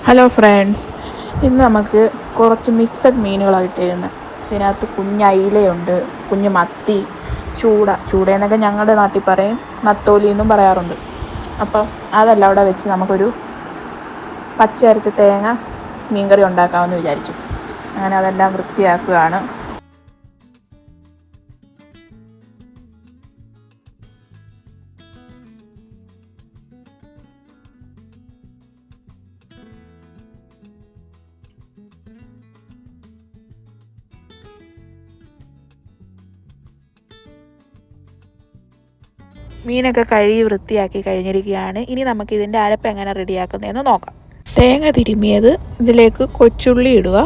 Hello friends, ഇന്ന് നമുക്ക് കുറച്ച് മിക്സഡ് മീനുകളാണ് കിട്ടിയിരുന്നത്. ഇതിനകത്ത് കുഞ്ഞ് അയിലയുണ്ട്, കുഞ്ഞ് മത്തി, ചൂടയെന്നൊക്കെ ഞങ്ങളുടെ നാട്ടിൽ പറയും, നത്തോലി എന്നും പറയാറുണ്ട്. അപ്പം അതെല്ലാം അവിടെ വെച്ച് നമുക്കൊരു പച്ച അരച്ച തേങ്ങ മീൻകറി ഉണ്ടാക്കാമെന്ന് വിചാരിച്ചു. അങ്ങനെ അതെല്ലാം വൃത്തിയാക്കുകയാണ്. മീനൊക്കെ കഴുകി വൃത്തിയാക്കി കഴിഞ്ഞിരിക്കുകയാണ്. ഇനി നമുക്ക് ഇതിൻ്റെ അരപ്പ് എങ്ങനെ റെഡിയാക്കുന്നതെന്ന് നോക്കാം. തേങ്ങ തിരുമ്മിയത്, ഇതിലേക്ക് കൊച്ചുള്ളി ഇടുക,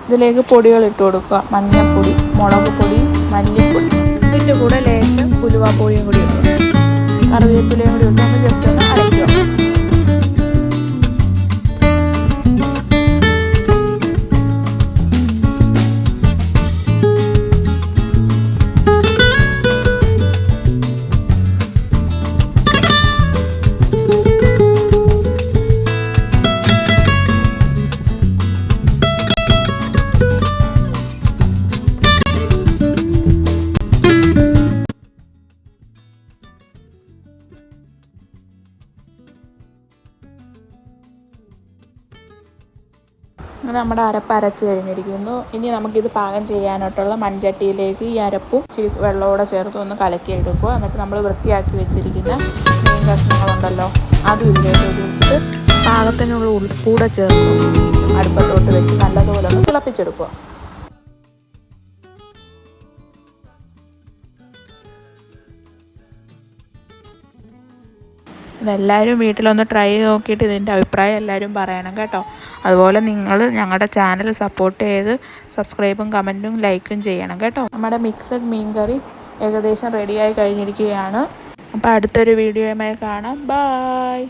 ഇതിലേക്ക് പൊടികൾ ഇട്ട് കൊടുക്കുക. മഞ്ഞൾപ്പൊടി, മുളക് പൊടി, മല്ലിപ്പൊടി, ഇതിൻ്റെ കൂടെ ലേശം ഉലുവാപ്പൊടിയും കൂടി ഇടുക. കറിവേപ്പിലയും കൂടി ഇട്ട് ഒന്ന് ജസ്റ്റ് ഒന്ന് അരയ്ക്കുക. നമ്മുടെ അരപ്പ് അരച്ച് കഴിഞ്ഞിരിക്കുന്നു. ഇനി നമുക്കിത് പാകം ചെയ്യാനായിട്ടുള്ള മൺചട്ടിയിലേക്ക് ഈ അരപ്പും ഇച്ചിരി വെള്ളത്തോടെ ചേർത്ത് ഒന്ന് കലക്കി എടുക്കുക. എന്നിട്ട് നമ്മൾ വൃത്തിയാക്കി വെച്ചിരിക്കുന്ന മീൻ കഷ്ണങ്ങളുണ്ടല്ലോ, അതും ഇതിലേക്ക് ഇട്ട് പാകത്തിനുള്ള ഉപ്പൂടെ ചേർത്ത് അടുപ്പത്തോട്ട് വെച്ച് നല്ലതുപോലെ ഒന്ന് തിളപ്പിച്ചെടുക്കുക. ഇതെല്ലാവരും വീട്ടിലൊന്ന് ട്രൈ ചെയ്ത് നോക്കിയിട്ട് ഇതിൻ്റെ അഭിപ്രായം എല്ലാവരും പറയണം കേട്ടോ. അതുപോലെ നിങ്ങൾ ഞങ്ങളുടെ ചാനൽ സപ്പോർട്ട് ചെയ്ത് സബ്സ്ക്രൈബും കമൻറ്റും ലൈക്കും ചെയ്യണം കേട്ടോ. നമ്മുടെ മിക്സഡ് മീൻ കറി ഏകദേശം റെഡിയായി കഴിഞ്ഞിരിക്കുകയാണ്. അപ്പോൾ അടുത്തൊരു വീഡിയോയുമായി കാണാം. ബായ്.